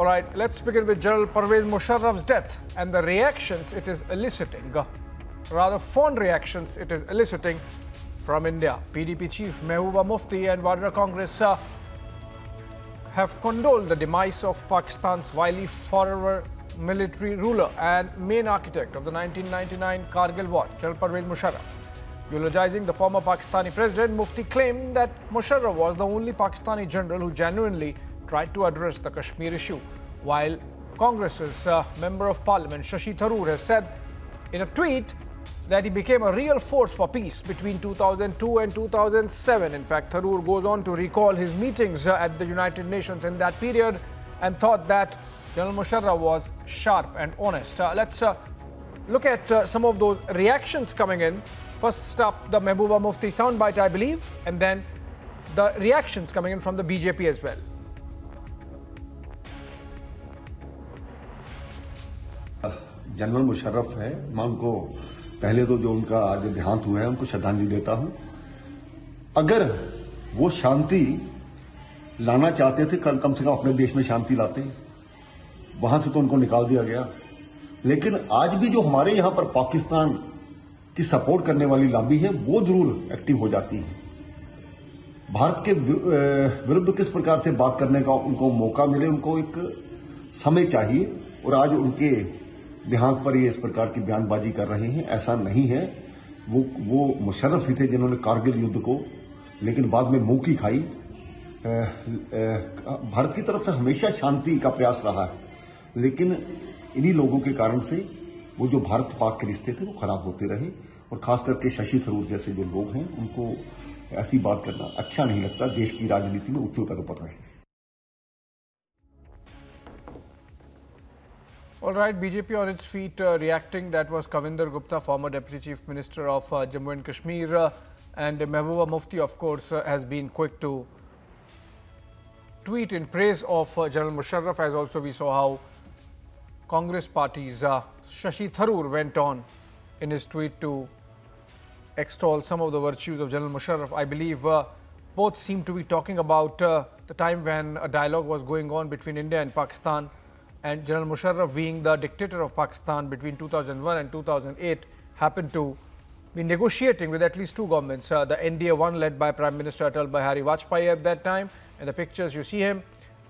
All right, let's begin with General Pervez Musharraf's death and the reactions it is eliciting. Rather fond reactions it is eliciting from India. PDP chief Mehbooba Mufti and Vadra Congress have condoled the demise of Pakistan's wily forever military ruler and main architect of the 1999 Kargil war, General Pervez Musharraf. Eulogizing the former Pakistani president, Mufti claimed that Musharraf was the only Pakistani general who genuinely tried to address the Kashmir issue, while Congress's Member of Parliament Shashi Tharoor has said in a tweet that he became a real force for peace between 2002 and 2007. In fact, Tharoor goes on to recall his meetings at the United Nations in that period and thought that General Musharraf was sharp and honest. Let's look at some of those reactions coming in. First up, the Mehbooba Mufti soundbite, I believe, and then the reactions coming in from the BJP as well. General Musharraf है, मैं उनको पहले तो जो उनका आज देहांत हुआ है उनको श्रद्धांजलि देता हूं। अगर वो शांति लाना चाहते थे, कम से कम अपने देश में शांति लाते, वहां से तो उनको निकाल दिया गया। लेकिन आज भी जो हमारे यहां पर पाकिस्तान की सपोर्ट करने वाली लॉबी है वो जरूर एक्टिव हो जाती है। भारत के विरुद्ध किस प्रकार से बात करने का उनको मौका मिले, उनको एक समय चाहिए, और आज उनके देहांत पर ये इस प्रकार की बयानबाजी कर रहे हैं, ऐसा नहीं है। वो मुशर्रफ ही थे जिन्होंने कारगिल युद्ध को, लेकिन बाद में मुंह की खाई। भारत की तरफ से हमेशा शांति का प्रयास रहा है, लेकिन इन्हीं लोगों के कारण से वो जो भारत पाक के रिश्ते थे वो खराब होते रहे, और खास करके शशि थरूर जैसे जो लोग हैं उनको ऐसी बात करना अच्छा नहीं लगता। देश की राजनीति में उच्च पद पर रहे। All right, BJP on its feet reacting. That was Kavinder Gupta, former Deputy Chief Minister of Jammu and Kashmir. And Mehbooba Mufti, of course, has been quick to tweet in praise of General Musharraf, as also we saw how Congress party's Shashi Tharoor went on in his tweet to extol some of the virtues of General Musharraf. I believe both seem to be talking about the time when a dialogue was going on between India and Pakistan, and General Musharraf, being the dictator of Pakistan between 2001 and 2008, happened to be negotiating with at least two governments. The NDA one led by Prime Minister Atal Bihari Vajpayee at that time, in the pictures you see him,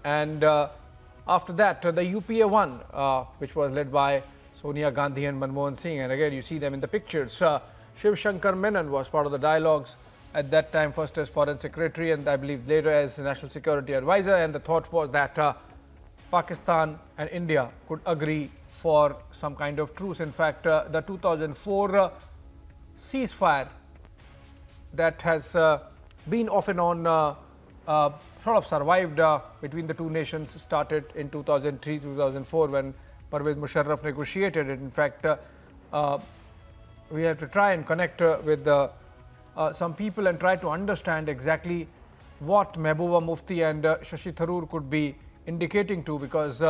and after that the UPA one, which was led by Sonia Gandhi and Manmohan Singh, and again you see them in the pictures. Shiv Shankar Menon was part of the dialogues at that time, first as Foreign Secretary and I believe later as National Security Advisor, and the thought was that Pakistan and India could agree for some kind of truce. In fact, the 2004 ceasefire that has been off and on sort of survived between the two nations started in 2003-2004 when Pervez Musharraf negotiated it. In fact, we have to try and connect with some people and try to understand exactly what Mehbooba Mufti and Shashi Tharoor could be indicating to, because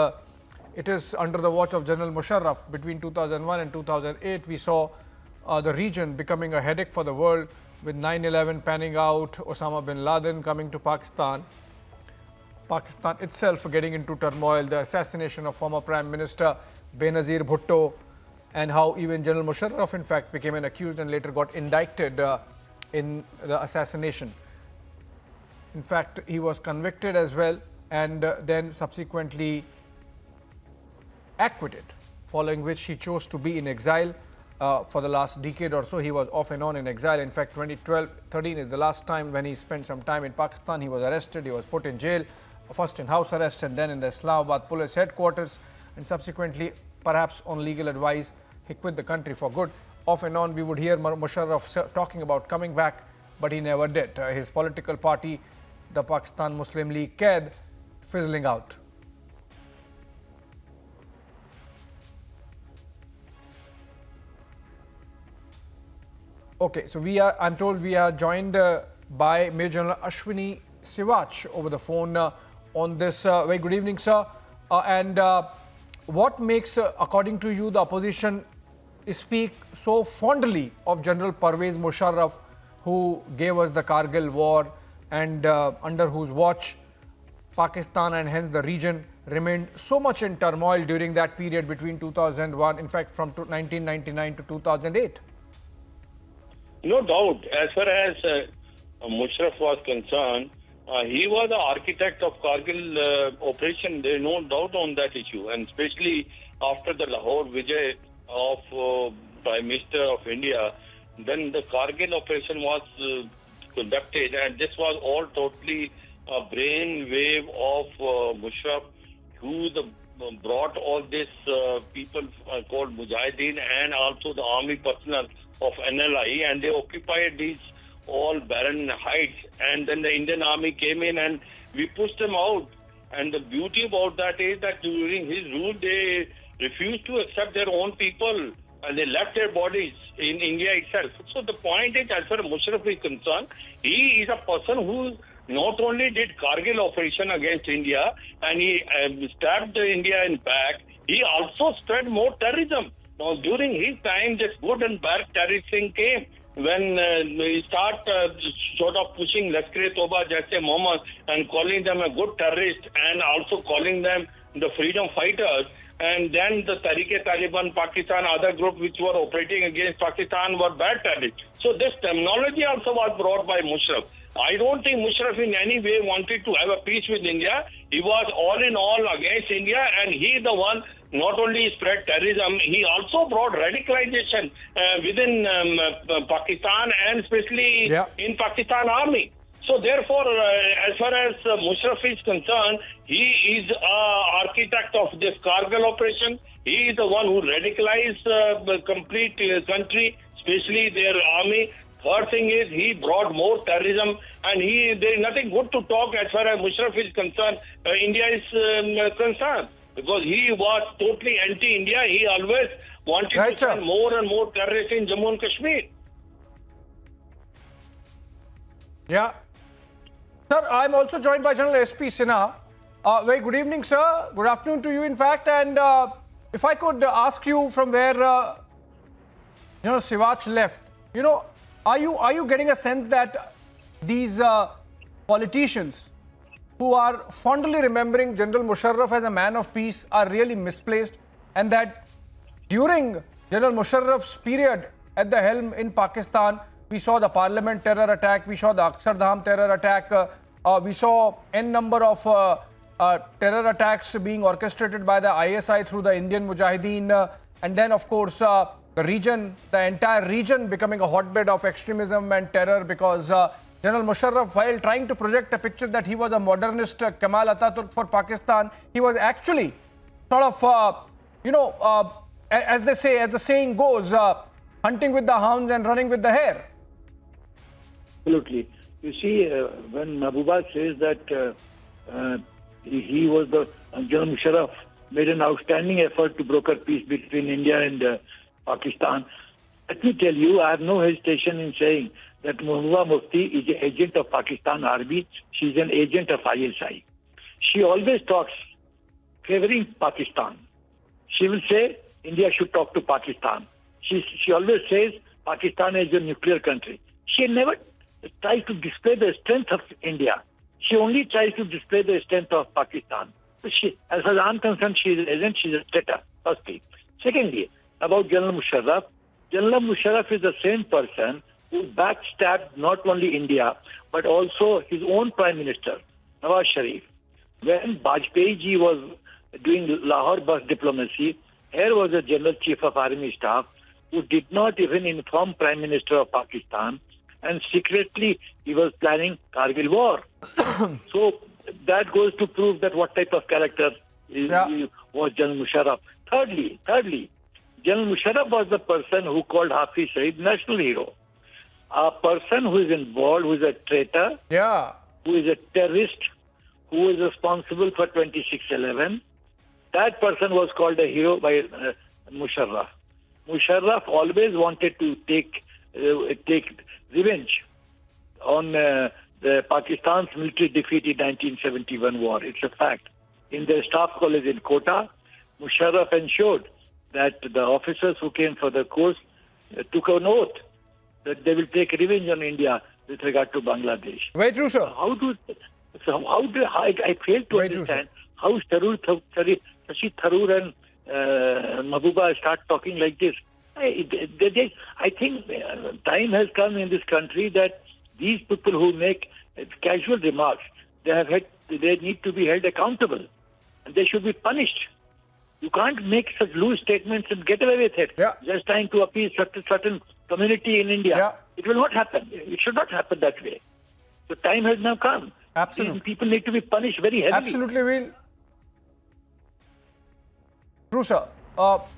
it is under the watch of General Musharraf. Between 2001 and 2008, we saw the region becoming a headache for the world, with 9/11 panning out, Osama bin Laden coming to Pakistan, Pakistan itself getting into turmoil, the assassination of former Prime Minister Benazir Bhutto, and how even General Musharraf in fact became an accused and later got indicted in the assassination. In fact, he was convicted as well, and then subsequently acquitted, following which he chose to be in exile for the last decade or so. He was off and on in exile. In fact, 2012-13 is the last time when he spent some time in Pakistan. He was arrested, he was put in jail, first in house arrest and then in the Islamabad police headquarters, and subsequently, perhaps on legal advice, he quit the country for good. Off and on, we would hear Musharraf talking about coming back, but he never did. His political party, the Pakistan Muslim League Qaid, fizzling out. Okay, so I'm told we are joined by Major General Ashwini Sivach over the phone on this. Very good evening, sir. What makes, according to you, the opposition speak so fondly of General Pervez Musharraf, who gave us the Kargil war and under whose watch Pakistan and hence the region remained so much in turmoil during that period between 2001, in fact from 1999 to 2008? No doubt. As far as Musharraf was concerned, he was the architect of Kargil operation. There is no doubt on that issue. And especially after the Lahore Vijay of Prime Minister of India, then the Kargil operation was conducted, and this was all totally a brain wave of Musharraf, who brought all these people called Mujahideen and also the army personnel of NLI, and they occupied these all barren heights, and then the Indian army came in and we pushed them out. And the beauty about that is that during his rule they refused to accept their own people and they left their bodies in India itself. So the point is, as far as Musharraf is concerned, he is a person who not only did Kargil operation against India and he stabbed India in back, he also spread more terrorism. Now, during his time, this good and bad terrorist thing came when we start sort of pushing Lashkar-e-Toba, Jaise Mohammed, and calling them a good terrorist and also calling them the freedom fighters. And then the Tariq-e-Taliban Pakistan, other group which were operating against Pakistan were bad terrorists. So this terminology also was brought by Musharraf. I don't think Musharraf in any way wanted to have a peace with India. He was all in all against India, and he the one not only spread terrorism, he also brought radicalization within Pakistan and especially in Pakistan army. So therefore, as far as Musharraf is concerned, he is architect of this Kargil operation. He is the one who radicalized the complete country, especially their army. Third thing is he brought more terrorism, and there is nothing good to talk as far as Musharraf is concerned. India is concerned, because he was totally anti-India. He always wanted to send more and more terrorists in Jammu and Kashmir. Yeah. Sir, I'm also joined by General S.P. Sinha. Very good evening, sir. Good afternoon to you, in fact. And if I could ask you from where General Sivach left, are you getting a sense that these politicians who are fondly remembering General Musharraf as a man of peace are really misplaced, and that during General Musharraf's period at the helm in Pakistan, we saw the Parliament terror attack, we saw the Akshardham terror attack, we saw n number of terror attacks being orchestrated by the ISI through the Indian Mujahideen, and then of course the entire region becoming a hotbed of extremism and terror, because General Musharraf, while trying to project a picture that he was a modernist Kemal Ataturk for Pakistan, he was actually sort of, as they say, as the saying goes, hunting with the hounds and running with the hare. Absolutely. You see, when Mahbooba says that he was General Musharraf made an outstanding effort to broker peace between India and Pakistan, let me tell you, I have no hesitation in saying that Mahbooba Mufti is an agent of Pakistan Army. She's an agent of ISI. She always talks favoring Pakistan. She will say India should talk to Pakistan. She always says Pakistan is a nuclear country. She never tries to display the strength of India. She only tries to display the strength of Pakistan. As far as I'm concerned, she is an agent, she is a traitor, firstly. Secondly, about General Musharraf. General Musharraf is the same person who backstabbed not only India, but also his own Prime Minister, Nawaz Sharif. When Bajpayee ji was doing Lahore bus diplomacy, here was a General Chief of Army Staff who did not even inform Prime Minister of Pakistan, and secretly he was planning Kargil war. So that goes to prove that what type of character was General Musharraf. Thirdly, General Musharraf was the person who called Hafiz Saeed national hero. A person who is involved, who is a traitor, who is a terrorist, who is responsible for 26/11. That person was called a hero by Musharraf. Musharraf always wanted to take revenge on the Pakistan's military defeat in 1971 war. It's a fact. In the staff college in Kota, Musharraf ensured that the officers who came for the course took an oath that they will take revenge on India with regard to Bangladesh. Very true, sir. So I fail to Very true, understand how Shashi Tharoor and Mahbooba start talking like this. I think time has come in this country that these people who make casual remarks, they need to be held accountable, and they should be punished. You can't make such loose statements and get away with it. Yeah. Just trying to appease certain community in India. Yeah. It will not happen. It should not happen that way. The time has now come. Absolutely. These people need to be punished very heavily. Absolutely, true, sir.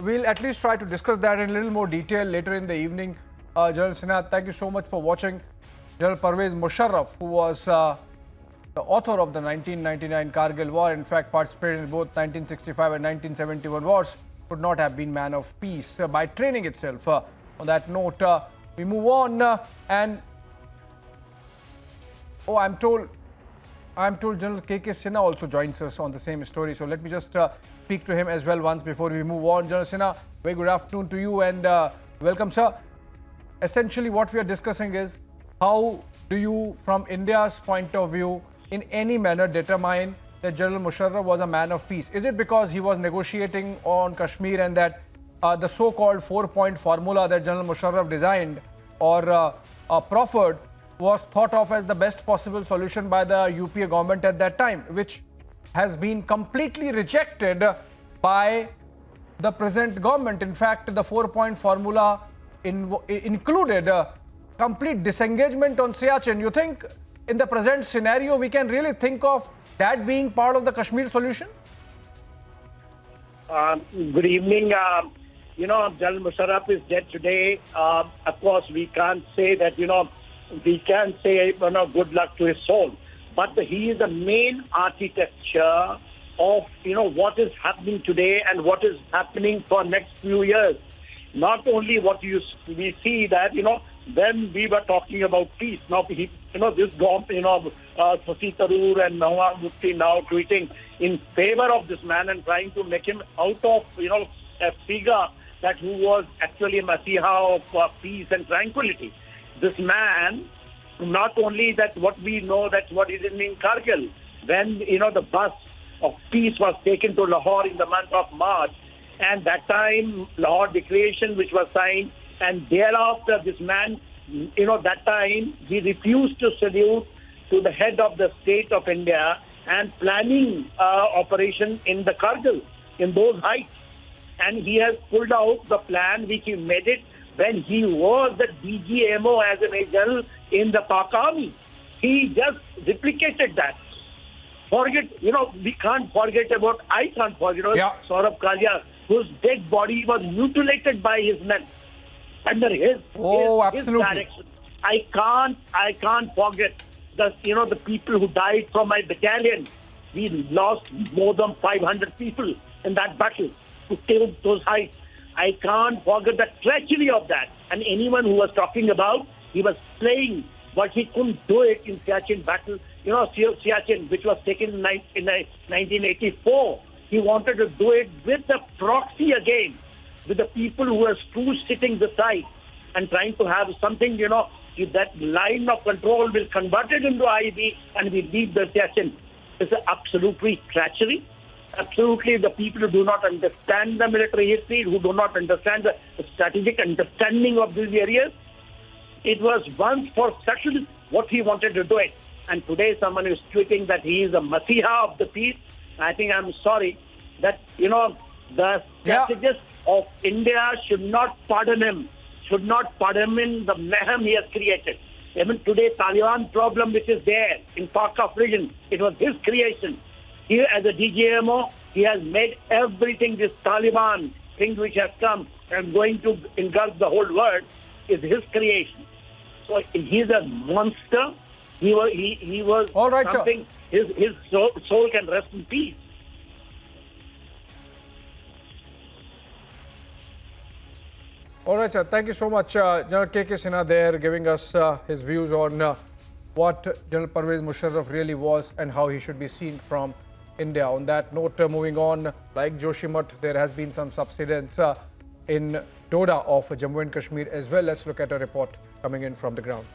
We'll at least try to discuss that in a little more detail later in the evening. General Sinha, thank you so much for watching. General Pervez Musharraf, who was the author of the 1999 Kargil war, in fact participated in both 1965 and 1971 wars, could not have been man of peace by training itself. On that note, we move on and I'm told General K.K. Sinha also joins us on the same story. So let me just speak to him as well once before we move on. General Sinha, very good afternoon to you and welcome, sir. Essentially, what we are discussing is how do you, from India's point of view, in any manner determine that General Musharraf was a man of peace? Is it because he was negotiating on Kashmir and that the so-called 4-point formula that General Musharraf designed or proffered was thought of as the best possible solution by the UPA government at that time, which has been completely rejected by the present government? In fact, the 4-point formula included complete disengagement on Siachen. You think in the present scenario we can really think of that being part of the Kashmir solution? Good evening. General Musharraf is dead today. Of course, we can't say that, we can say, good luck to his soul. But he is the main architecture of, what is happening today and what is happening for next few years. Not only we see that, when we were talking about peace, now this government, Shashi Tharoor and Nawaz Mufti now tweeting in favor of this man and trying to make him out of, a figure that who was actually a messiah of peace and tranquility. This man, not only that what we know that what is in Kargil, when, the bus of peace was taken to Lahore in the month of March, and that time Lahore Declaration which was signed, and thereafter this man, that time he refused to salute to the head of the state of India and planning operation in the Kargil, in those heights. And he has pulled out the plan which he made it when he was the DGMO as a major in the Pak Army. He just replicated that. We can't forget about, I can't forget about Saurabh Kalia, whose dead body was mutilated by his men under his direction. I can't forget the people who died from my battalion. We lost more than 500 people in that battle to take those heights. I can't forget the treachery of that. And anyone who was talking about, he was playing, but he couldn't do it in Siachen battle. Siachen, which was taken in 1984. He wanted to do it with the proxy again, with the people who were sitting beside and trying to have something, that line of control will convert it into IB and we leave the Siachen. It's absolutely treachery. Absolutely, the people who do not understand the military history, who do not understand the strategic understanding of these areas. It was once for success what he wanted to do it. And today someone is tweeting that he is a messiah of the peace. I think I'm sorry that, the strategists of India should not pardon him, in the mayhem he has created. Even today, Taliban problem which is there in Pak region, it was his creation. He, as a DGMO, he has made everything, this Taliban thing which has come and going to engulf the whole world, is his creation. So he's a monster. He was all right, something. His soul can rest in peace. All right, sir. Thank you so much. General K.K. Sinha there giving us his views on what General Pervez Musharraf really was and how he should be seen from India. On that note, moving on, like Joshimath, there has been some subsidence in Doda of Jammu and Kashmir as well. Let's look at a report coming in from the ground.